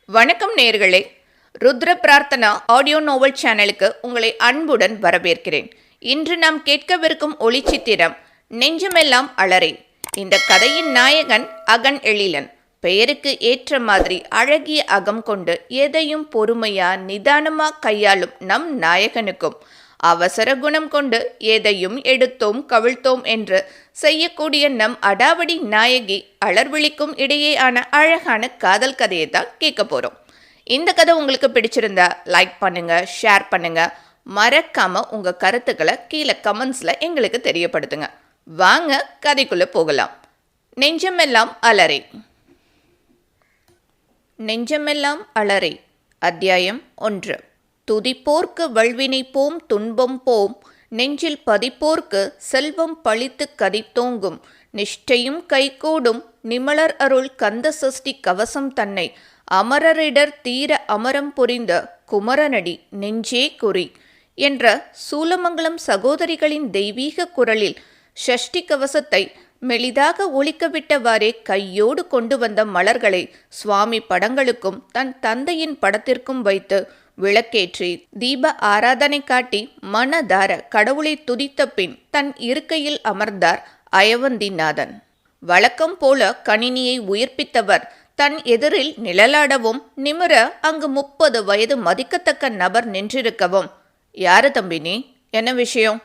வணக்கம் நேயர்களே, ருத்ர Prarthana audio novel சேனலுக்கு உங்களை அன்புடன் வரவேற்கிறேன். இன்று நாம் கேட்கவிருக்கும் ஒளிச்சித்திரம் நெஞ்சமெல்லாம் அலறே. இந்த கதையின் நாயகன் அகன் எழிலன். பெயருக்கு ஏற்ற மாதிரி அழகிய அகம் கொண்டு எதையும் பொறுமையா நிதானமா கையாளும் நம் நாயகனுக்கும் அவசர குணம் கொண்டு எதையும் எடுத்தோம் கவிழ்த்தோம் என்று செய்யக்கூடிய நம் அடாவடி நாயகி அலர்விழிக்கும் இடையேயான அழகான காதல் கதையை தான் கேட்க போகிறோம். இந்த கதை உங்களுக்கு பிடிச்சிருந்தா லைக் பண்ணுங்க, ஷேர் பண்ணுங்க, மறக்காம உங்க கருத்துக்களை கீழே கமெண்ட்ஸ்ல எங்களுக்கு தெரியப்படுத்துங்க. வாங்க கதைக்குள்ள போகலாம். நெஞ்சமெல்லாம் அலறே. நெஞ்சமெல்லாம் அலறே. அத்தியாயம் 1. துதிப்போர்க்கு வல்வினை போம் துன்பம் போம், நெஞ்சில் பதிப்போர்க்கு செல்வம் பழித்து கதித்தோங்கும், நிஷ்டையும் கைகூடும் நிமலர் அருள் கந்த சஷ்டி கவசம் தன்னை அமரரிடர் தீர அமரம் புரிந்த குமரனடி நெஞ்சே குறி என்ற சூலமங்கலம் சகோதரிகளின் தெய்வீக குரலில் ஷஷ்டி கவசத்தை மெலிதாக ஒலிக்கவிட்டவாறே கையோடு கொண்டு வந்த மலர்களை சுவாமி படங்களுக்கும் தன் தந்தையின் படத்திற்கும் வைத்து விளக்கேற்றி தீப ஆராதனை காட்டி மனதார கடவுளை துதித்த பின் தன் இருக்கையில் அமர்ந்தார் அயவந்திநாதன். வழக்கம் போல கணினியை உயிர்ப்பித்தவர் தன் எதிரில் நிழலாடவும் நிமிர அங்கு 30 வயது மதிக்கத்தக்க நபர் நின்றிருக்கவும், யாரு தம்பி நீ, என்ன விஷயம்?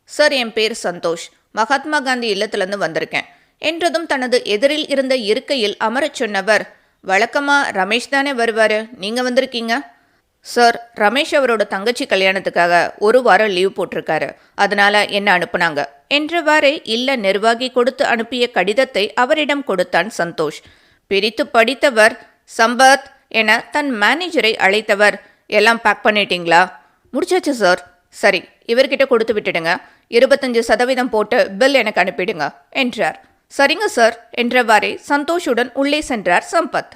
சார், என் பேர் சந்தோஷ், மகாத்மா காந்தி இல்லத்திலிருந்து வந்திருக்கேன் என்றதும் தனது எதிரில் இருந்த இருக்கையில் அமரச் சொன்னவர், வழக்கமா ரமேஷ் தானே வருவாரு, நீங்க வந்திருக்கீங்க? சார், ரமேஷ் அவரோட தங்கச்சி கல்யாணத்துக்காக 1 வாரம் லீவ் போட்டிருக்காரு, அதனால என்ன அனுப்புனாங்க என்றவாறே இல்ல நிர்வாகி கொடுத்து அனுப்பிய கடிதத்தை அவரிடம் கொடுத்தான் சந்தோஷ். பிரித்து படித்தவர், சம்பத் என தன் மேனேஜரை அழைத்தவர், எல்லாம் பேக் பண்ணிட்டீங்களா? முடிச்சாச்சு சார். சரி, இவர்கிட்ட கொடுத்து விட்டுடுங்க, 25% போட்டு பில் எனக்கு அனுப்பிடுங்க என்றார். சரிங்க சார் என்றவாறே சந்தோஷுடன் உள்ளே சென்றார் சம்பத்.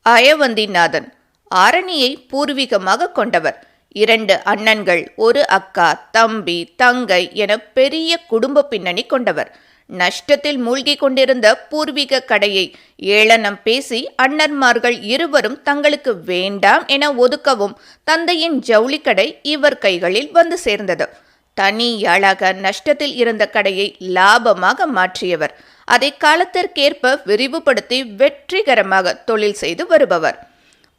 அயவந்திநாதன் ஆரணியை பூர்வீகமாக கொண்டவர். 2 அண்ணன்கள், 1 அக்கா, தம்பி, தங்கை என பெரிய குடும்ப பின்னணி கொண்டவர். நஷ்டத்தில் மூழ்கி கொண்டிருந்த பூர்வீக கடையை ஏளனம் பேசி அண்ணன்மார்கள் இருவரும் தங்களுக்கு வேண்டாம் என ஒதுக்கவும் தந்தையின் ஜவுளி கடை இவர் கைகளில் வந்து சேர்ந்தது. தனியாளாக நஷ்டத்தில் இருந்த கடையை லாபமாக மாற்றியவர். அதை காலத்திற்கேற்ப விரிவுபடுத்தி வெற்றிகரமாக தொழில் செய்து வருபவர்.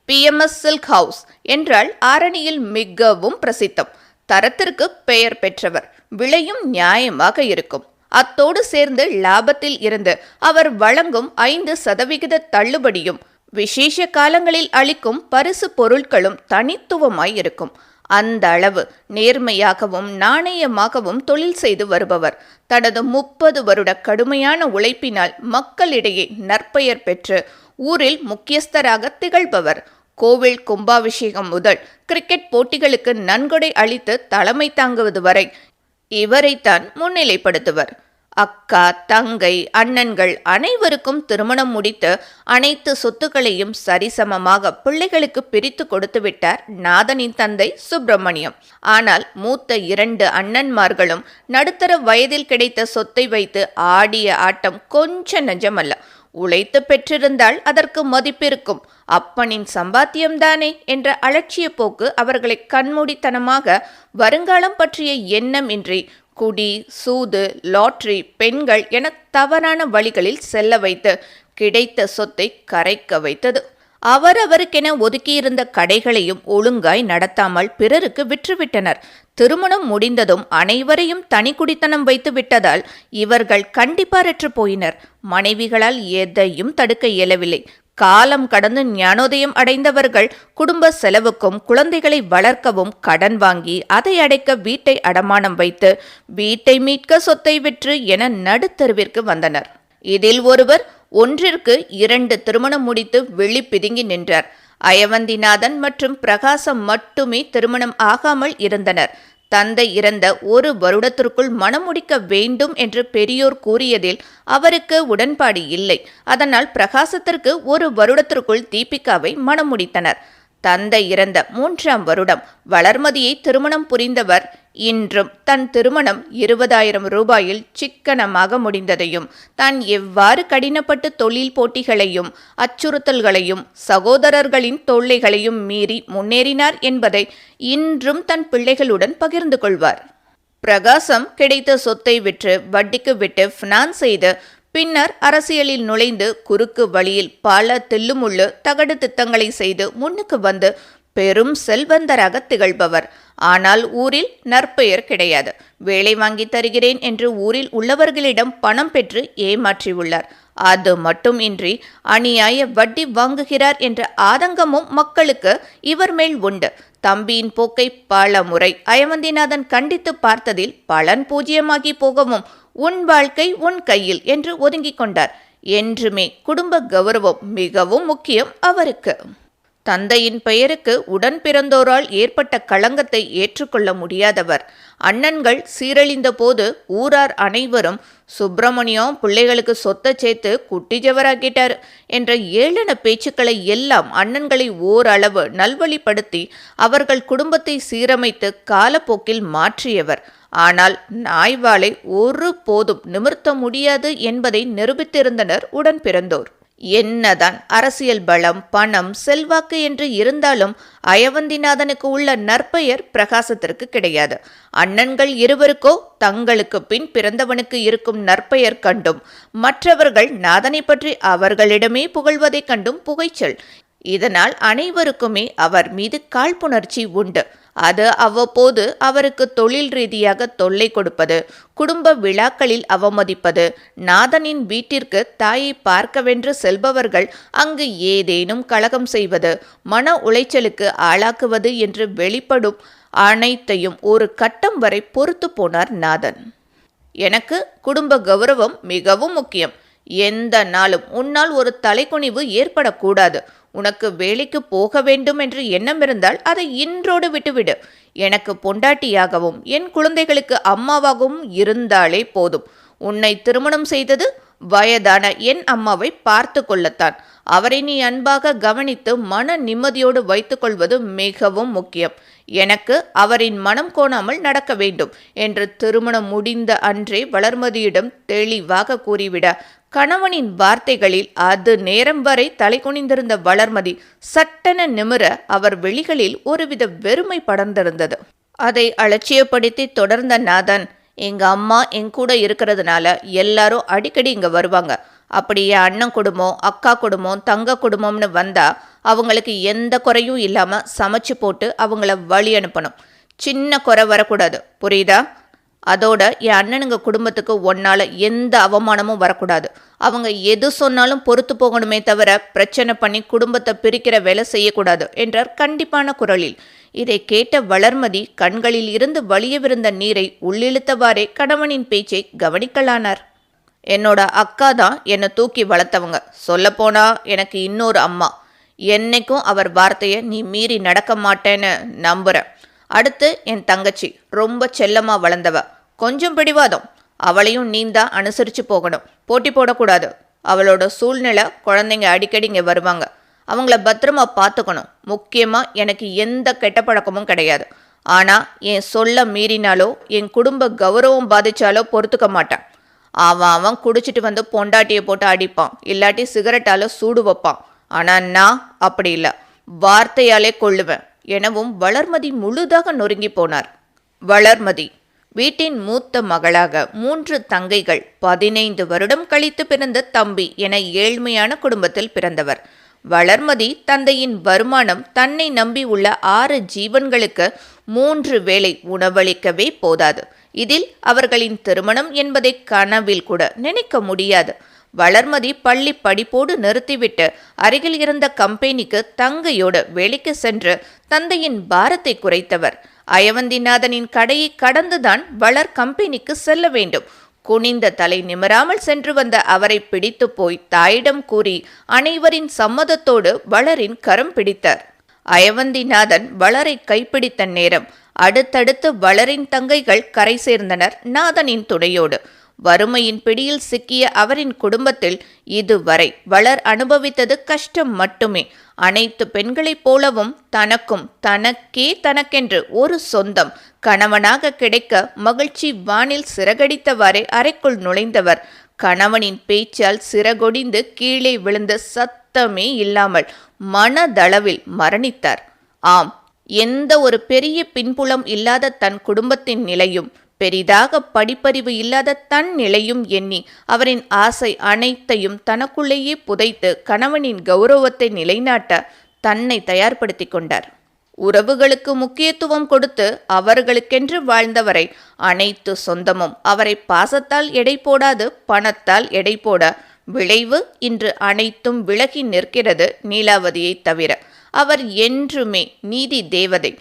PMS சில்க் ஹவுஸ் என்றால் ஆரணியில் மிகவும் பிரசித்தம். தரத்திற்கு பெயர் பெற்றவர். விலையும் நியாயமாக இருக்கும். அத்தோடு சேர்ந்து லாபத்தில் இருந்து அவர் வழங்கும் 5% தள்ளுபடியும் விசேஷ காலங்களில் அளிக்கும் பரிசு பொருட்களும் தனித்துவமாய் இருக்கும். அந்த அளவு நேர்மையாகவும் நாணயமாகவும் தொழில் செய்து வருபவர். தனது 30 வருட கடுமையான உழைப்பினால் மக்களிடையே நற்பெயர் பெற்று ஊரில் முக்கியஸ்தராக திகழ்பவர். கோவில் கும்பாபிஷேகம் முதல் கிரிக்கெட் போட்டிகளுக்கு நன்கொடை அளித்து தலைமை தாங்குவது வரை இவரைத்தான் முன்னிலைப்படுத்துவர். அக்கா, தங்கை, அண்ணன்கள் அனைவருக்கும் திருமணம் முடித்து அனைத்து சொத்துக்களையும் சரிசமமாக பிள்ளைகளுக்கு பிரித்து கொடுத்து விட்டார் நாதனின் தந்தை சுப்பிரமணியம். ஆனால் மூத்த 2 அண்ணன்மார்களும் நடுத்தர வயதில் கிடைத்த சொத்தை வைத்து ஆடிய ஆட்டம் கொஞ்சம் நெஞ்சமல்ல. உழைத்து பெற்றிருந்தால் அதற்கு மதிப்பிருக்கும், அப்பனின் சம்பாத்தியம்தானே என்ற அலட்சிய போக்கு அவர்களை கண்மூடித்தனமாக வருங்காலம் பற்றிய எண்ணம் இன்றி குடி, சூது, லாட்டரி, பெண்கள் என தவறான வழிகளில் செல்ல வைத்து கிடைத்த சொத்தை கரைக்க வைத்தது. அவரவருக்கென ஒதுக்கியிருந்த கடைகளையும் ஒழுங்காய் நடத்தாமல் பிறருக்கு விற்றுவிட்டனர். திருமணம் முடிந்ததும் அனைவரையும் தனி குடித்தனம் வைத்து விட்டதால் இவர்கள் கண்டிப்பாரற்று போயினர். மனைவிகளால் எதையும் தடுக்க இயலவில்லை. காலம் கடந்து ஞானோதயம் அடைந்தவர்கள் குடும்ப செலவுக்கும் குழந்தைகளை வளர்க்கவும் கடன் வாங்கி அதை அடைக்க வீட்டை அடமானம் வைத்து வீட்டை மீட்க சொத்தை விற்று என நடுத்தருவிற்கு வந்தனர். இதில் ஒருவர் 1ற்கு 2 திருமணம் முடித்து வெளி பிதுங்கி நின்றார். அயவந்திநாதன் மற்றும் பிரகாசம் மட்டுமே திருமணம் ஆகாமல் இருந்தனர். தந்தை இறந்த 1 வருடத்திற்குள் மணம் முடிக்க வேண்டும் என்று பெரியோர் கூறியதில் அவருக்கு உடன்பாடு இல்லை. அதனால் பிரகாசத்திற்கு 1 வருடத்திற்குள் தீபிகாவை மணம் முடித்தனர். தந்தை இறந்த 3ஆம் வருடம் வளர்மதியை திருமணம் புரிந்தவர் இன்றும் தன் திருமணம் 20,000 ரூபாயில் சிக்கனமாக முடிந்ததையும், தான் எவ்வாறு கடினப்பட்டு தொழில் போட்டிகளையும் அச்சுறுத்தல்களையும் சகோதரர்களின் தொல்லைகளையும் மீறி முன்னேறினார் என்பதை இன்றும் தன் பிள்ளைகளுடன் பகிர்ந்து கொள்வார். பிரகாசம் கிடைத்த சொத்தை விற்று வட்டிக்கு விட்டு ஃபினான்ஸ் செய்து பின்னர் அரசியலில் நுழைந்து குறுக்கு வழியில் பல தில்லுமுள்ளு தகடு திட்டங்களை செய்து முன்னுக்கு வந்து பெரும் செல்வந்தராக திகழ்பவர். ஆனால் ஊரில் நற்பெயர் கிடையாது. வேலை வாங்கி தருகிறேன் என்று ஊரில் உள்ளவர்களிடம் பணம் பெற்று ஏமாற்றியுள்ளார். அது மட்டும் இன்றி அநியாய வட்டி வாங்குகிறார் என்ற ஆதங்கமும் மக்களுக்கு இவர் மேல் உண்டு. தம்பியின் போக்கை பல முறை அயவந்திநாதன் கண்டித்து பார்த்ததில் பலன் பூஜ்யமாகி போகவும் உன் வாழ்க்கை உன் கையில் என்று ஒதுங்கிக் கொண்டார். என்றுமே குடும்ப கௌரவம் மிகவும் முக்கியம் அவருக்கு. தந்தையின் பெயருக்கு உடன் பிறந்தோரால் ஏற்பட்ட களங்கத்தை ஏற்றுக்கொள்ள முடியாதவர். அண்ணன்கள் சீரழிந்த போது ஊரார் அனைவரும் சுப்பிரமணியம் பிள்ளைகளுக்கு சொத்தை சேர்த்து குட்டி ஜவராக்கிட்டார் என்ற ஏளன பேச்சுக்களை எல்லாம் அண்ணன்களை ஓரளவு நல்வழிப்படுத்தி அவர்கள் குடும்பத்தை சீரமைத்து காலப்போக்கில் மாற்றியவர். ஆனால் நாய்வாளை ஒரு போதும் நிமிர்த்த முடியாது என்பதை நிரூபித்திருந்தனர் உடன் பிறந்தோர். என்னதான் அரசியல் பலம், பணம், செல்வாக்கு என்று இருந்தாலும் அயவந்திநாதனுக்கு உள்ள நற்பெயர் பிரகாசத்திற்கு கிடையாது. அண்ணன்கள் இருவருக்கோ தங்களுக்கு பின் பிறந்தவனுக்கு இருக்கும் நற்பெயர் கண்டும் மற்றவர்கள் நாதனை பற்றி அவர்களிடமே புகழ்வதைக் கண்டும் புகைச்சல். இதனால் அனைவருக்குமே அவர் மீது காழ்ப்புணர்ச்சி உண்டு. அது அவ்வப்போது அவருக்கு தொழில் ரீதியாக தொல்லை கொடுப்பது, குடும்ப விழாக்களில் அவமதிப்பது, நாதனின் வீட்டிற்கு தாயை பார்க்கவென்று செல்பவர்கள் அங்கு ஏதேனும் கலகம் செய்வது, மன உளைச்சலுக்கு ஆளாக்குவது என்று வெளிப்படும் அனைத்தையும் ஒரு கட்டம் வரை பொறுத்து போனார் நாதன். எனக்கு குடும்ப கௌரவம் மிகவும் முக்கியம். எந்த நாளும் உன்னால் ஒரு தலைக்குனிவு ஏற்படக்கூடாது. உனக்கு வேலைக்கு போக வேண்டும் என்று எண்ணம் இருந்தால் அதை இன்றோடு விட்டுவிடு. எனக்கு பொண்டாட்டியாகவும் என் குழந்தைகளுக்கு அம்மாவாகவும் இருந்தாலே போதும். உன்னை திருமணம் செய்தது வயதான என் அம்மாவை பார்த்து கொள்ளத்தான். அவரை நீ அன்பாக கவனித்து மன நிம்மதியோடு வைத்துக் கொள்வது மிகவும் முக்கியம். எனக்கு அவரின் மனம் கோணாமல் நடக்க வேண்டும் என்று திருமணம் முடிந்த அன்றே வளர்மதியிடம் தெளிவாக கூறிவிட, கணவனின் வார்த்தைகளில் அது நேரம் வரை தலை குனிந்திருந்த வளர்மதி சட்டென நிமிர அவர் விழிகளில் ஒருவித வெறுமை படர்ந்திருந்தது. அதை அலட்சியப்படுத்தி தொடர்ந்த நாதன், எங்க அம்மா என் கூட இருக்கிறதுனால எல்லாரும் அடிக்கடி இங்க வருவாங்க. அப்படியே அண்ணன் குடும்பம், அக்கா குடும்பம், தங்க குடும்பம்னு வந்தா அவங்களுக்கு எந்த குறையும் இல்லாம சமைச்சு போட்டு அவங்கள வழி அனுப்பணும். சின்ன குறை வரக்கூடாது, புரியுதா? அதோட என் அண்ணனுங்க குடும்பத்துக்கு ஒன்னால எந்த அவமானமும் வரக்கூடாது. அவங்க எது சொன்னாலும் பொறுத்து போகணுமே தவிர பிரச்சனை பண்ணி குடும்பத்தை பிரிக்கிற வேலை செய்யக்கூடாது என்றார் கண்டிப்பான குரலில். இதை கேட்ட வளர்மதி கண்களில் இருந்து வழியவிருந்த நீரை உள்ளிழுத்தவாறே கணவனின் பேச்சை கவனிக்கலானார். என்னோட அக்கா தான் என்னை தூக்கி வளர்த்தவங்க. சொல்லப்போனா எனக்கு இன்னொரு அம்மா. என்னைக்கும் அவர் வார்த்தையை நீ மீறி நடக்க மாட்டேன்னு நம்புறேன். அடுத்து என் தங்கச்சி, ரொம்ப செல்லமா வளர்ந்தவ, கொஞ்சம் பிடிவாதம். அவளையும் நீந்தான் அனுசரித்து போகணும், போட்டி போடக்கூடாது. அவளோட சூழ்நிலை, குழந்தைங்க அடிக்கடி இங்கே வருவாங்க, அவங்கள பத்திரமா பார்த்துக்கணும். முக்கியமாக எனக்கு எந்த கெட்ட பழக்கமும் கிடையாது. ஆனால் என் சொல்ல மீறினாலோ என் குடும்ப கௌரவம் பாதிச்சாலோ பொறுத்துக்க மாட்டேன். அவன் குடிச்சிட்டு வந்து பொண்டாட்டியை போட்டு அடிப்பான், இல்லாட்டி சிகரெட்டால சூடு வைப்பான். ஆனால் நான் அப்படி இல்லை, வார்த்தையாலே கொள்ளுவேன் எனவும் வளர்மதி முழுதாக நொறுங்கி போனார். வளர்மதி வீட்டின் மூத்த மகளாக 3 தங்கைகள், 15 வருடம் கழித்து பிறந்த தம்பி என ஏழ்மையான குடும்பத்தில் பிறந்தவர். வளர்மதி தந்தையின் வருமானம் தன்னை நம்பி உள்ள 6 ஜீவன்களுக்கு 3 வேளை உணவளிக்கவே போதாது. இதில் அவர்களின் திருமணம் என்பதை கனவில் கூட நினைக்க முடியாது. வளர்மதி பள்ளி படிப்போடு நிறுத்திவிட்டு அருகில் இருந்த கம்பெனிக்கு தங்கையோடு வேலைக்கு சென்று தந்தையின் பாரத்தை குறைத்தவர். அயவந்திநாதனின் கடையை கடந்துதான் வளர் கம்பெனிக்கு செல்ல வேண்டும். குனிந்த தலை நிமிராமல் சென்று வந்த அவரை பிடித்து போய் தாயிடம் கூறி அனைவரின் சம்மதத்தோடு வளரின் கரம் பிடித்தார். அயவந்திநாதன் வளரை கைப்பிடித்த நேரம் அடுத்தடுத்து வளரின் தங்கைகள் கரை சேர்ந்தனர் நாதனின் துணையோடு. வறுமையின் பிடியில் சிக்கிய அவரின் குடும்பத்தில் இதுவரை வளர் அனுபவித்தது கஷ்டம் மட்டுமே. அனைத்து பெண்களைப் போலவும் தனக்கென்று ஒரு சொந்தம் கணவனாக கிடைக்க மகிழ்ச்சி வானில் சிறகடித்தவாறே அறைக்குள் நுழைந்தவர் கணவனின் பேச்சால் சிறகொடிந்து கீழே விழுந்த சத்தமே இல்லாமல் மனதளவில் மரணித்தார். ஆம், எந்த ஒரு பெரிய பின்புலம் இல்லாத தன் குடும்பத்தின் நிலையும் பெரிதாக படிப்பறிவு இல்லாத தன் நிலையும் எண்ணி அவரின் ஆசை அனைத்தையும் தனக்குள்ளேயே புதைத்து கணவனின் கௌரவத்தை நிலைநாட்ட தன்னை தயார்படுத்தி கொண்டார். உறவுகளுக்கு முக்கியத்துவம் கொடுத்து அவர்களுக்கென்று வாழ்ந்தவரை அனைத்து சொந்தமும் அவரை பாசத்தால் எடை போடாது பணத்தால் எடை போட விளைவு இன்று அனைத்தும் விலகி நிற்கிறது நீலாவதியை தவிர. அவர் என்றுமே நீதி தேவதை,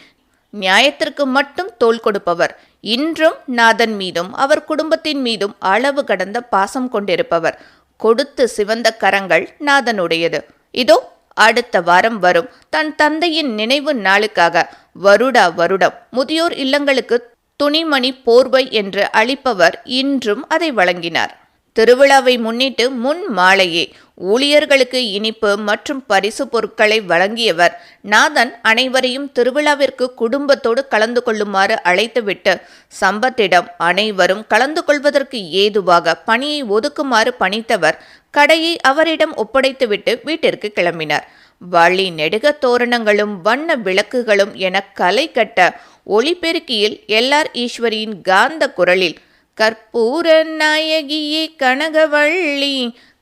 நியாயத்திற்கு மட்டும் தோள் கொடுப்பவர், இன்றும் நாதன் மீதும் அவர் குடும்பத்தின் மீதும் அளவு கடந்த பாசம் கொண்டிருப்பவர். கொடுத்து சிவந்த கரங்கள் நாதனுடையது. இதோ அடுத்த வாரம் வரும் தன் தந்தையின் நினைவு நாளுக்காக வருடம் முதியோர் இல்லங்களுக்கு துணிமணி போர்வை என்று அளிப்பவர் இன்றும் அதை வழங்கினார். திருவிழாவை முன்னிட்டு முன் மாலையே ஊழியர்களுக்கு இனிப்பு மற்றும் பரிசு பொருட்களை வழங்கியவர் நாதன் அனைவரையும் திருவிழாவிற்கு குடும்பத்தோடு கலந்து கொள்ளுமாறு அழைத்துவிட்டு சம்பத்திடம் அனைவரும் கலந்து கொள்வதற்கு ஏதுவாக பணியை ஒதுக்குமாறு பணித்தவர் கடையை அவரிடம் ஒப்படைத்துவிட்டு வீட்டிற்கு கிளம்பினார். வழி நெடுக தோரணங்களும் வண்ண விளக்குகளும் என களை கட்ட ஒளிபெருக்கியில் எல்லார் ஈஸ்வரியின் காந்த குரலில் கற்பூர நாயகியே கனகவள்ளி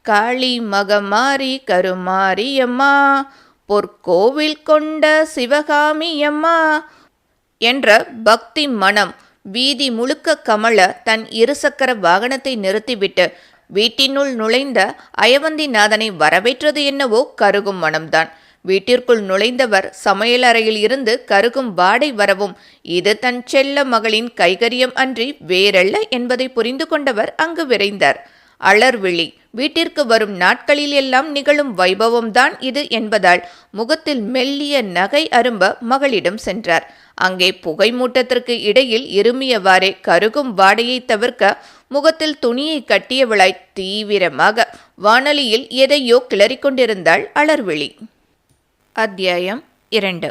காளி மகமாரி கருமாரியம்மா பொற்கோவில் கொண்ட சிவகாமியம்மா என்ற பக்தி மனம் வீதி முழுக்க கமல தன் இருசக்கர வாகனத்தை நிறுத்திவிட்டு வீட்டினுள் நுழைந்த அயவந்திநாதனை வரவேற்றது என்னவோ கருகும் மனம்தான். வீட்டிற்குள் நுழைந்தவர் சமையலறையில் இருந்து கருகும் வாடை வரவும் இது தன் செல்ல மகளின் கைகரியம் அன்றி வேறல்ல என்பதை புரிந்து கொண்டவர் அங்கு விரைந்தார். அலர்விழி வீட்டிற்கு வரும் நாட்களில் எல்லாம் நிகழும் வைபவம்தான் இது என்பதால் முகத்தில் மெல்லிய நகை அரும்ப மகளிடம் சென்றார். அங்கே புகை மூட்டத்திற்கு இடையில் இருமியவாறே கருகும் வாடையை தவிர்க்க முகத்தில் துணியை கட்டியவளாய் தீவிரமாக வானொலியில் எதையோ கிளறிக்கொண்டிருந்தாள் அலர்விழி. அத்தியாயம் 2.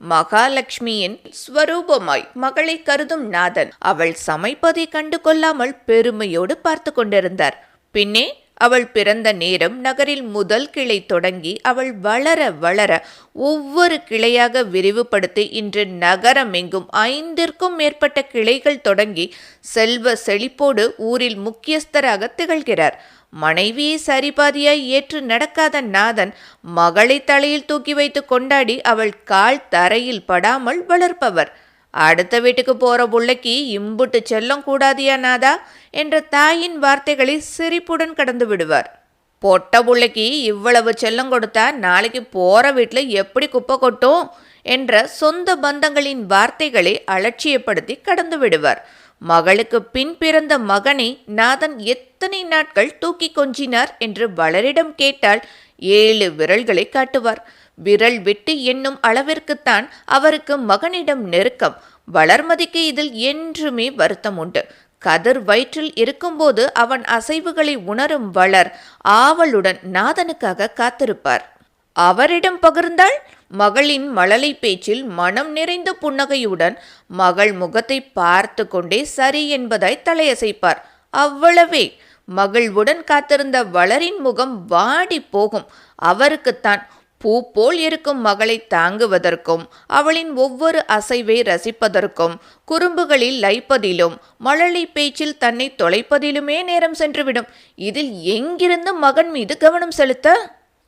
மகாலட்சுமியின் ஸ்வரூபமாய் மகளை கருதும் நாதன் அவள் சமைப்பதை கண்டு கொள்ளாமல் பெருமையோடு பார்த்து கொண்டிருந்தார். பின்னே அவள் பிறந்த நேரம் நகரில் முதல் கிளை தொடங்கி அவள் வளர வளர ஒவ்வொரு கிளையாக விரிவுபடுத்தி இன்று நகரமெங்கும் 5ற்கும் மேற்பட்ட கிளைகள் தொடங்கி செல்வ செழிப்போடு ஊரில் முக்கியஸ்தராக திகழ்கிறார். மனைவியை சரிபாதியாய் ஏற்று நடக்காத நாதன் மகளை தலையில் தூக்கி வைத்து கொண்டாடி அவள் கால் தரையில் படாமல் வளர்ப்பவர். அடுத்த வீட்டுக்கு போற புள்ளைக்கு இம்புட்டு செல்லம் கூடாதியா நாதா என்ற தாயின் வார்த்தைகளை சிரிப்புடன் கடந்து விடுவார். பொட்ட புள்ளைக்கு இவ்வளவு செல்லம் கொடுத்தா நாளைக்கு போற வீட்டில் எப்படி குப்பை கொட்டும் என்ற சொந்த பந்தங்களின் வார்த்தைகளை அலட்சியப்படுத்தி கடந்து விடுவார். மகளுக்கு பின் பிறந்த மகனை நாதன் எத்தனை நாட்கள் தூக்கி கொஞ்சினார் என்று வளரிடம் கேட்டால் 7 விரல்களை காட்டுவார். விரல் விட்டு எண்ணும் அளவிற்குத்தான் அவருக்கு மகனிடம் நெருக்கம். வளர்மதிக்கு இதில் என்றுமே வருத்தம் உண்டு. கதிர் வயிற்றில் இருக்கும்போது அவன் அசைவுகளை உணரும் வளர் ஆவலுடன் நாதனுக்காக காத்திருப்பார். அவரிடம் பகிர்ந்தாள் மகளின் மழலை பேச்சில் மனம் நிறைந்த புன்னகையுடன் மகள் முகத்தை பார்த்து கொண்டே சரி என்பதாய் தலையசைப்பார். அவ்வளவே. மகிழ்வுடன் காத்திருந்த வளரின் முகம் வாடி போகும். அவருக்குத்தான் பூ போல் இருக்கும் மகளை தாங்குவதற்கும் அவளின் ஒவ்வொரு அசைவை ரசிப்பதற்கும் குறும்புகளில் லைப்பதிலும் மழலை பேச்சில் தன்னை தொலைப்பதிலுமே நேரம் சென்றுவிடும். இதில் எங்கிருந்து மகன் மீது கவனம் செலுத்த?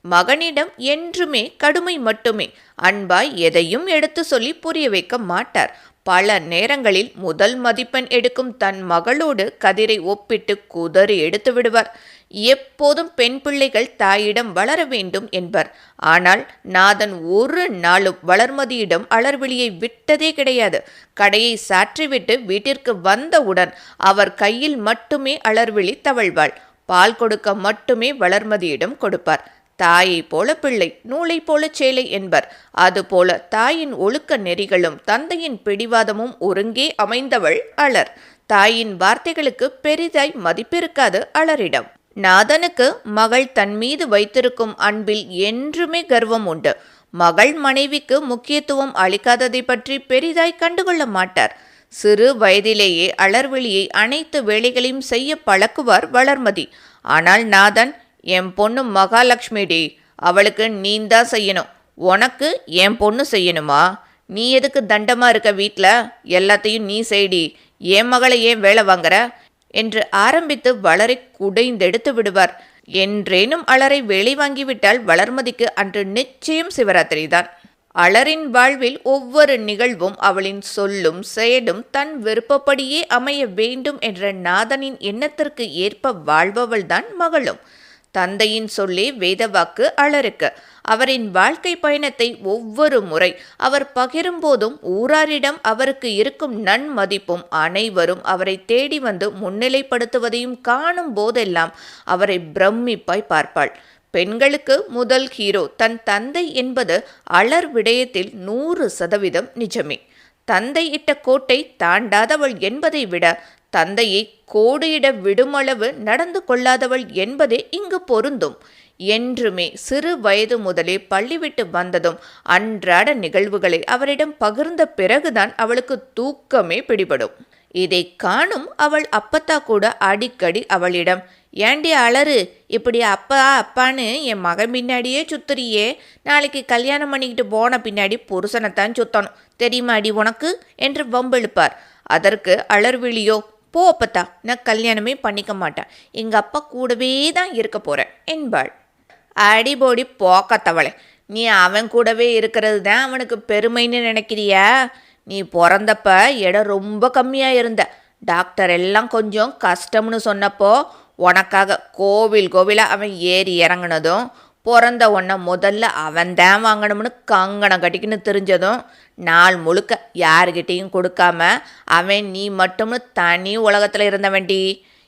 மகனிடம் என்றுமே கடுமை மட்டுமே. அன்பாய் எதையும் எடுத்து சொல்லி புரிய வைக்க மாட்டார். பல நேரங்களில் முதல் மதிப்பெண் எடுக்கும் தன் மகளோடு கதிரை ஒப்பிட்டு குதறி எடுத்து விடுவார். எப்போதும் பெண் பிள்ளைகள் தாயிடம் வளர வேண்டும் என்பர். ஆனால் நாதன் ஒரு நாளும் வளர்மதியிடம் அலர்விழியை விட்டதே கிடையாது. கடையை சாற்றிவிட்டு வீட்டிற்கு வந்தவுடன் அவர் கையில் மட்டுமே அலர்விழி தவழ்வாள். பால் கொடுக்க மட்டுமே வளர்மதியிடம் கொடுப்பார். தாயை போல பிள்ளை, நூலை போல சேலை என்பர். அதுபோல தாயின் ஒழுக்க நெறிகளும் தந்தையின் பிடிவாதமும் ஒருங்கே அமைந்தவள் அலர். தாயின் வார்த்தைகளுக்கு பெரிதாய் மதிப்பிருக்காது அலரிடம். நாதனுக்கு மகள் தன் மீது வைத்திருக்கும் அன்பில் என்றுமே கர்வம் உண்டு. மகள் மனைவிக்கு முக்கியத்துவம் அளிக்காததை பற்றி பெரிதாய் கண்டுகொள்ள மாட்டார். சிறு வயதிலேயே அலர்விழியை அனைத்து வேலைகளையும் செய்ய பழக்குவார் வளர்மதி. ஆனால் நாதன், என் பொண்ணு மகாலட்சுமிடி, அவளுக்கு நீந்தான் செய்யணும், உனக்கு என் பொண்ணு செய்யணுமா? நீ எதுக்கு தண்டமா இருக்க வீட்டில்? எல்லாத்தையும் நீ செய்டி, என் மகளை ஏன் வேலை வாங்குற என்று ஆரம்பித்து வளரை குடைந்தெடுத்து விடுவார். என்றேனும் அலரை வேலை வாங்கிவிட்டால் வளர்மதிக்கு அன்று நிச்சயம் சிவராத்திரி தான். அலரின் வாழ்வில் ஒவ்வொரு நிகழ்வும் அவளின் சொல்லும் செயலும் தன் விருப்பப்படியே அமைய வேண்டும் என்ற நாதனின் எண்ணத்திற்கு ஏற்ப வாழ்பவள்தான் மகளும். தந்தையின் சொல்லே வேதவாக்கு அலருக்கு. அவரின் வாழ்க்கை பயணத்தை ஒவ்வொரு முறை அவர் பகிரும் போதும் ஊராரிடம் அவருக்கு இருக்கும் நன்மதிப்பும் அனைவரும் அவரை தேடி வந்து முன்னிலைப்படுத்துவதையும் காணும் போதெல்லாம் அவரை பிரமிப்பாய் பார்ப்பாள். பெண்களுக்கு முதல் ஹீரோ தன் தந்தை என்பது அலர் விடயத்தில் 100% நிஜமே. தந்தை இட்ட கோட்டை தாண்டாதவள் என்பதை விட தந்தையை கோடியிட விடுமளவு நடந்து கொள்ளாதவள் என்பதே இங்கு பொருந்தும். என்றுமே சிறு வயது முதலே பள்ளி விட்டு வந்ததும் அன்றாட நிகழ்வுகளை அவரிடம் பகிர்ந்த பிறகுதான் அவளுக்கு தூக்கமே பிடிபடும். இதை காணும் அவள் அப்பத்தா கூட அடிக்கடி அவளிடம், ஏண்டி அலறு, இப்படி அப்பா அப்பான்னு என் மகன் பின்னாடியே சுத்துறியே, நாளைக்கு கல்யாணம் பண்ணிக்கிட்டு போன பின்னாடி புருஷனைத்தான் சுத்தணும் தெரியுமாடி உனக்கு என்று வம்பெழுப்பார். அதற்கு அலர்விழியோ, போ அப்பத்தா, நான் கல்யாணமே பண்ணிக்க மாட்டேன், எங்கள் அப்பா கூடவே தான் இருக்க போகிறேன் என்பாள். அடிபோடி போக்கத்தவளை, நீ அவன் கூடவே இருக்கிறது தான் அவனுக்கு பெருமைன்னு நினைக்கிறியா? நீ பிறந்தப்ப இடம் ரொம்ப கம்மியாக இருந்த, டாக்டர் எல்லாம் கொஞ்சம் கஷ்டம்னு சொன்னப்போ உனக்காக கோவிலாக அவன் ஏறி இறங்கினதும், பிறந்த உன்னை முதல்ல அவன் தான் வாங்கணும்னு கங்கணம் கட்டிக்கின்னு தெரிஞ்சதும், நாள் முழுக்க யாருக்கிட்டையும் கொடுக்காம அவன் நீ மட்டும்னு தனி உலகத்தில் இருந்தவன்டி.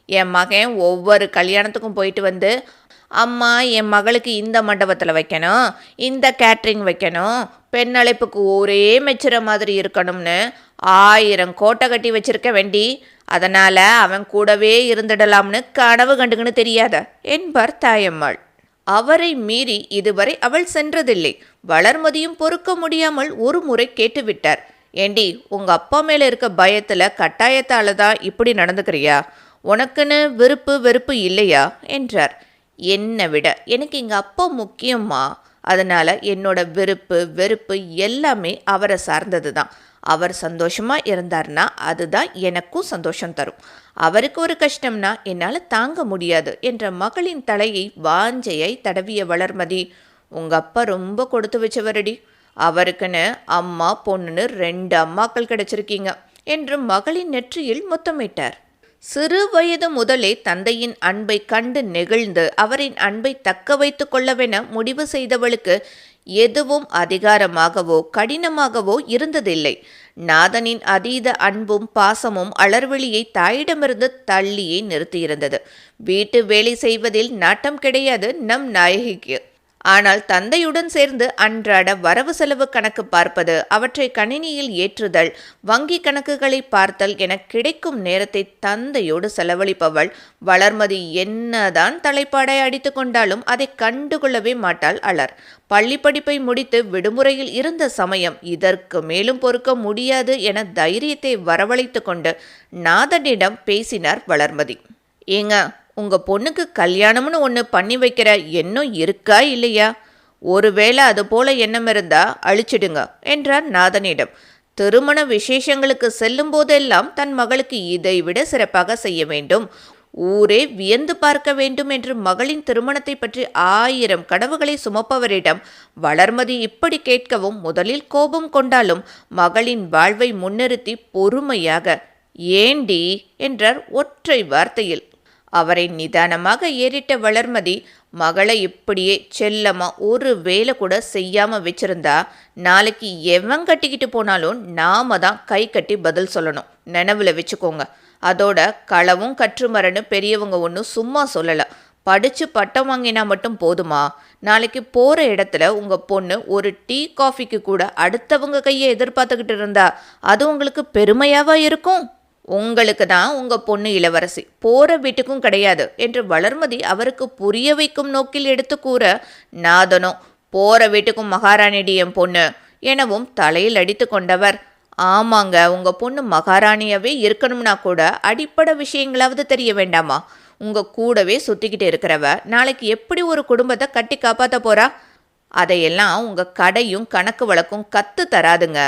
என் மகன் ஒவ்வொரு கல்யாணத்துக்கும் போயிட்டு வந்து, அம்மா என் மகளுக்கு இந்த மண்டபத்தில் வைக்கணும், இந்த கேட்ரிங் வைக்கணும், பெண் அழைப்புக்கு ஒரே மெச்சுற மாதிரி இருக்கணும்னு 1000 கோட்டை கட்டி வச்சிருக்க வேண்டி, அதனால் அவன் கூடவே இருந்துடலாம்னு கனவு கண்டுக்குன்னு தெரியாத என்பார் தாயம்மாள். அவரை மீறி இதுவரை அவள் சென்றதில்லை. வளர்மதியும் பொறுக்க முடியாமல் ஒரு முறை கேட்டுவிட்டார், ஏண்டி உங்கள் அப்பா மேலே இருக்க பயத்தில் கட்டாயத்தால் தான் இப்படி நடந்துக்கிறியா? உனக்குன்னு விருப்பு வெறுப்பு இல்லையா என்றார். என்னை விட எனக்கு எங்கள் அப்பா முக்கியம்மா, அதனால் என்னோட விருப்பு வெறுப்பு எல்லாமே அவரை சார்ந்தது தான். அவர் சந்தோஷமாக இருந்தார்னா அதுதான் எனக்கும் சந்தோஷம் தரும். அவருக்கு ஒரு கஷ்டம்னா என்னால் தாங்க முடியாது என்ற மகளின் தலையை வாஞ்சையை தடவிய வளர்மதி, உங்கள் அப்பா ரொம்ப கொடுத்து வச்சவரடி, அவருக்குன்னு அம்மா பொண்ணுன்னு 2 அம்மாக்கள் கிடைச்சிருக்கீங்க என்று மகளின் நெற்றியில் முத்தமிட்டார். சிறு வயது முதலே தந்தையின் அன்பை கண்டு நெகிழ்ந்து அவரின் அன்பை தக்க வைத்து கொள்ளவென முடிவு செய்தவளுக்கு எதுவும் அதிகாரமாகவோ கடினமாகவோ இருந்ததில்லை. நாதனின் அதீத அன்பும் பாசமும் அலர்விழியை தாயிடமிருந்து தள்ளியே நிறுத்தியிருந்தது. வீட்டு வேலை செய்வதில் நாட்டம் கிடையாது நம் நாயகிக்கு. ஆனால் தந்தையுடன் சேர்ந்து அன்றாட வரவு செலவு கணக்கு பார்ப்பது, அவற்றை கணினியில் ஏற்றுதல், வங்கி கணக்குகளை பார்த்தல் என கிடைக்கும் நேரத்தை தந்தையோடு செலவழிப்பவள் வளர்மதி என்னதான் தலைப்பாடை அடித்து கொண்டாலும் அதை கண்டுகொள்ளவே மாட்டாள் அலர். பள்ளி படிப்பை முடித்து விடுமுறையில் இருந்த சமயம் இதற்கு மேலும் பொறுக்க முடியாது என தைரியத்தை வரவழைத்து கொண்டு நாதனிடம் பேசினார் வளர்மதி. ஏங்க, உங்கள் பொண்ணுக்கு கல்யாணம்னு ஒன்று பண்ணி வைக்கிற எண்ணம் இருக்கா இல்லையா? ஒருவேளை அது போல எண்ணம் இருந்தா அழிச்சிடுங்க என்றார் நாதனிடம். திருமண விசேஷங்களுக்கு செல்லும் போதெல்லாம் தன் மகளுக்கு இதைவிட சிறப்பாக செய்ய வேண்டும், ஊரே வியந்து பார்க்க வேண்டும் என்று மகளின் திருமணத்தை பற்றி 1000 கனவுகளை சுமப்பவரிடம் வளர்மதி இப்படி கேட்கவும் முதலில் கோபம் கொண்டாலும் மகளின் வாழ்வை முன்னிறுத்தி பொறுமையாக, ஏண்டி என்றார் ஒற்றை வார்த்தையில். அவரை நிதானமாக ஏறிட்ட வளர்மதி, மகளை இப்படியே செல்லமா ஒரு வேலை கூட செய்யாமல் வச்சிருந்தா நாளைக்கு எவன் கட்டிக்கிட்டு போனாலும் நாம தான் கை கட்டி பதில் சொல்லணும், நினைவில் வச்சுக்கோங்க. அதோட களவும் கற்றுமரன்னு பெரியவங்க ஒன்றும் சும்மா சொல்லலை, படித்து பட்டம் வாங்கினா மட்டும் போதுமா? நாளைக்கு போகிற இடத்துல உங்கள் பொண்ணு ஒரு டீ காஃபிக்கு கூட அடுத்தவங்க கையை எதிர்பார்த்துக்கிட்டு இருந்தா அது உங்களுக்கு பெருமையாவா இருக்கும்? உங்களுக்கு தான் உங்கள் பொண்ணு இளவரசி, போகிற வீட்டுக்கும் கிடையாது என்று வளர்மதி அவருக்கு புரிய வைக்கும் நோக்கில் எடுத்து கூற, நாதனோ போகிற வீட்டுக்கும் மகாராணிடி என் பொண்ணு எனவும் தலையில் அடித்து கொண்டவர், ஆமாங்க, உங்கள் பொண்ணு மகாராணியாவே இருக்கணும்னா கூட அடிப்படை விஷயங்களாவது தெரிய வேண்டாமா? உங்கள் கூடவே சுற்றிக்கிட்டு இருக்கிறவ நாளைக்கு எப்படி ஒரு குடும்பத்தை கட்டி காப்பாற்ற போகிறா? அதையெல்லாம் உங்கள் கடையும் கணக்கு வழக்கும் கற்று தராதுங்க.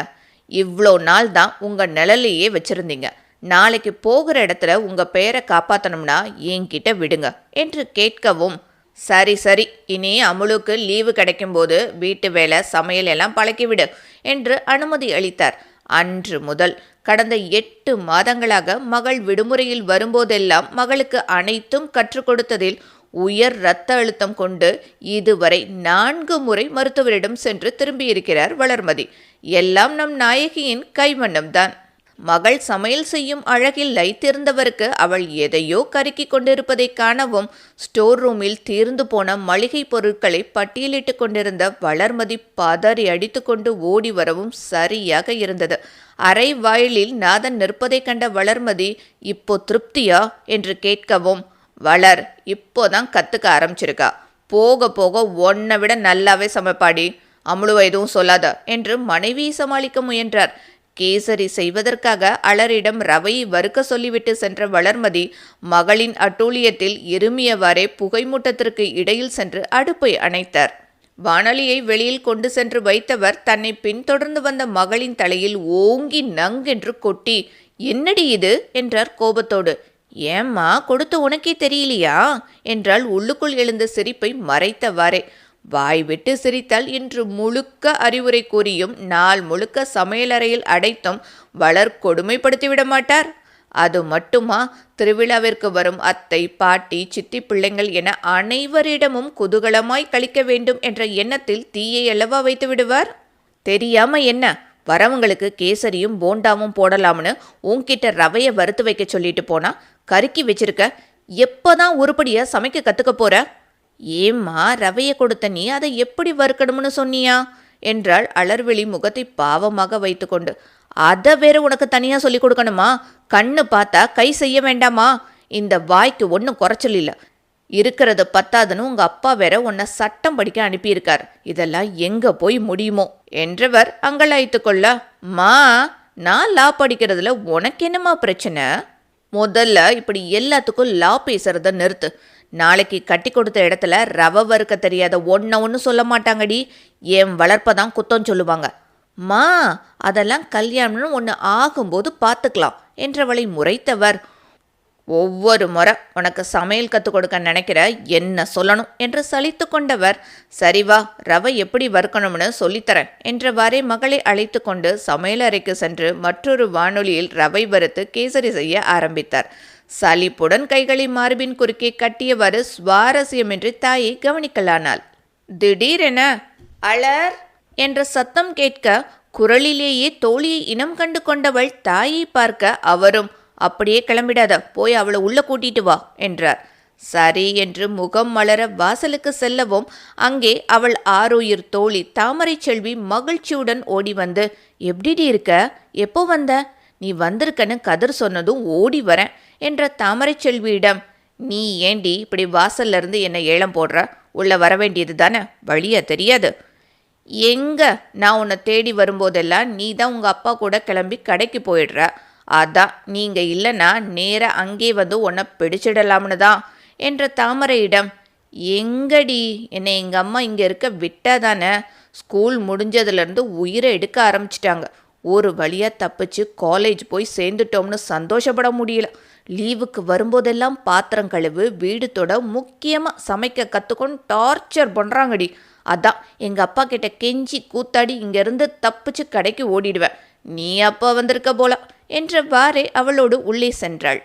இவ்வளோ நாள் தான் உங்கள் நிழலையே வச்சுருந்தீங்க. நாளைக்கு போகிற இடத்துல உங்கள் பெயரை காப்பாற்றணும்னா என்கிட்ட விடுங்க என்று கேட்கவும், சரி சரி, இனி அமுலுக்கு லீவு கிடைக்கும்போது வீட்டு வேலை சமையல் எல்லாம் பழக்கிவிடு என்று அனுமதி அளித்தார். அன்று முதல் கடந்த 8 மாதங்களாக மகள் விடுமுறையில் வரும்போதெல்லாம் மகளுக்கு அனைத்தும் கற்றுக் கொடுத்ததில் உயர் இரத்த அழுத்தம் கொண்டு இதுவரை 4 முறை மருத்துவரிடம் சென்று திரும்பியிருக்கிறார் வளர்மதி. எல்லாம் நம் நாயகியின் கைவண்ணம்தான். மகள் சமையல் செய்யும் அழகில் லைத்திருந்தவருக்கு அவள் எதையோ கருக்கி கொண்டிருப்பதை காணவும் ஸ்டோர் ரூமில் தீர்ந்து போன மளிகை பொருட்களை பட்டியலிட்டு கொண்டிருந்த வளர்மதி பதறி அடித்து கொண்டு ஓடி வரவும் சரியாக இருந்தது. அரை வாயிலில் நாதன் நிற்பதை கண்ட வளர்மதி, இப்போ திருப்தியா என்று கேட்கவும், வளர் இப்போதான் கத்துக்க ஆரம்பிச்சிருக்கா, போக போக ஒன்னை விட நல்லாவே சமைப்பாடி, அமுழுவ எதுவும் சொல்லாத என்று மனைவியை சமாளிக்க முயன்றார். கேசரி செய்வதற்காக அலரிடம் ரவையை வறுக்க சொல்லிவிட்டு சென்ற வளர்மதி மகளின் அட்டூழியத்தில் இருமியவாறே புகைமூட்டத்திற்கு இடையில் சென்று அடுப்பை அணைத்தார். வானொலியை வெளியில் கொண்டு சென்று வைத்தவர் தன்னை பின்தொடர்ந்து வந்த மகளின் தலையில் ஓங்கி நங்கென்று கொட்டி, என்னடி இது என்றார் கோபத்தோடு. ஏம்மா, கொடுத்து உனக்கே தெரியலையா என்றால் உள்ளுக்குள் எழுந்த சிரிப்பை மறைத்தவாறே. வாய் விட்டு சிரித்தால் இன்று முழுக்க அறிவுரை கூறியும் நாள் முழுக்க சமையலறையில் அடைத்தும் வளர் கொடுமைப்படுத்திவிட மாட்டார். அது மட்டுமா, திருவிழாவிற்கு வரும் அத்தை, பாட்டி, சித்தி பிள்ளைங்கள் என அனைவரிடமும் குதூகலமாய் கழிக்க வேண்டும் என்ற எண்ணத்தில் தீயை அல்லவா வைத்து விடுவார்? தெரியாம என்ன, வரவங்களுக்கு கேசரியும் போண்டாவும் போடலாம்னு உன்கிட்ட ரவையை வறுத்து வைக்க சொல்லிட்டு போனா கருக்கி வச்சிருக்க. எப்போதான் உருப்படியா சமைக்க கற்றுக்க போற? ஏம்மா, ரவையை கொடுத்த நீ அதை எப்படி வறுக்கணும்னு சொன்னியா என்றாள் அலர்விழி முகத்தை பாவமாக வைத்துக்கொண்டு. அதை வேற உனக்கு தனியாக சொல்லி கொடுக்கணுமா? கண்ணு பார்த்தா கை செய்ய வேண்டாமா? இந்த வாய்க்கு ஒன்றும் குறைச்சல் இல்லை. இருக்கிறது பத்தாதுன்னு உங்கள் அப்பா வேற உன்னை சட்டம் படிக்க அனுப்பியிருக்கார். இதெல்லாம் எங்கே போய் முடியுமோ என்றவர் அங்கலாய்த்து கொள்ள, மா, நான் லா படிக்கிறதுல உனக்கு என்னம்மா பிரச்சனை? முதல்ல இப்படி எல்லாத்துக்கும் லா பேசுறத நிறுத்து. நாளைக்கு கட்டி கொடுத்த இடத்துல ரவை வறுக்க தெரியாத ஒன்று சொல்ல மாட்டாங்கடி, என் வளர்ப்பதான் குத்தம் சொல்லுவாங்க. மா, அதெல்லாம் கல்யாணம்னு ஒன்று ஆகும்போது பார்த்துக்கலாம் என்றவளை முறைத்தவர், ஒவ்வொரு முறை உனக்கு சமையல் கற்றுக் கொடுக்க நினைக்கிற என்ன சொல்லணும் என்று சலித்து கொண்டவர், சரிவா, ரவை எப்படி வறுக்கணும்னு சொல்லித்தரேன் என்றவாறே மகளை அழைத்து கொண்டு சமையலறைக்கு சென்று மற்றொரு வானொலியில் ரவை வறுத்து கேசரி செய்ய ஆரம்பித்தார். சலிப்புடன் கைகளை மார்பின் குறுக்கே கட்டியவாறு சுவாரஸ்யமின்றி தாயை கவனிக்கலானாள். திடீரென அலர் என்ற சத்தம் கேட்க குரலிலேயே தோழியை இனம் கண்டு கொண்டவள் தாயை பார்க்க அவரும், அப்படியே கிளம்பிடாத, போய் அவளை உள்ள கூட்டிட்டு வா என்றார். சரி என்று முகம் மலர வாசலுக்கு செல்லவும் அங்கே அவள் ஆரோயிர் தோழி தாமரை செல்வி மகிழ்ச்சியுடன் ஓடி வந்து, எப்படிடி இருக்க, எப்போ வந்த? நீ வந்திருக்கன்னு கதிர் சொன்னதும் ஓடி வரேன் என்ற தாமரை செல்வியிடம், நீ ஏண்டி இப்படி வாசல்ல இருந்து என்னை ஏலம் போடுற? உள்ள வர வேண்டியது தானே, வழியா தெரியாது? எங்க, நான் உன்னை தேடி வரும்போதெல்லாம் நீ தான் உங்கள் அப்பா கூட கிளம்பி கடைக்கு போயிடுற. அதான் நீங்கள் இல்லைன்னா நேராக அங்கே வந்து உன்னை பிடிச்சிடலாம்னு தான் என்ற தாமரையிடம், எங்கடி, என்னை எங்கள் அம்மா இங்கே இருக்க விட்டாதானே? ஸ்கூல் முடிஞ்சதுலேருந்து உயிரை எடுக்க ஆரம்பிச்சிட்டாங்க. ஒரு வழியாக தப்பிச்சு காலேஜ் போய் சேர்ந்துட்டோம்னு சந்தோஷப்பட முடியல. லீவுக்கு வரும்போதெல்லாம் பாத்திரம் கழுவு, வீடு தொட, முக்கியமாக சமைக்க கற்றுக்கொண்டு டார்ச்சர் பண்ணுறாங்கடி. அதான் எங்கள் அப்பா கிட்ட கெஞ்சி கூத்தாடி இங்கேருந்து தப்பிச்சு கடைக்கு ஓடிடுவேன். நீ அப்பா வந்திருக்க போல என்றவாறே அவளோடு உள்ளே சென்றாள்.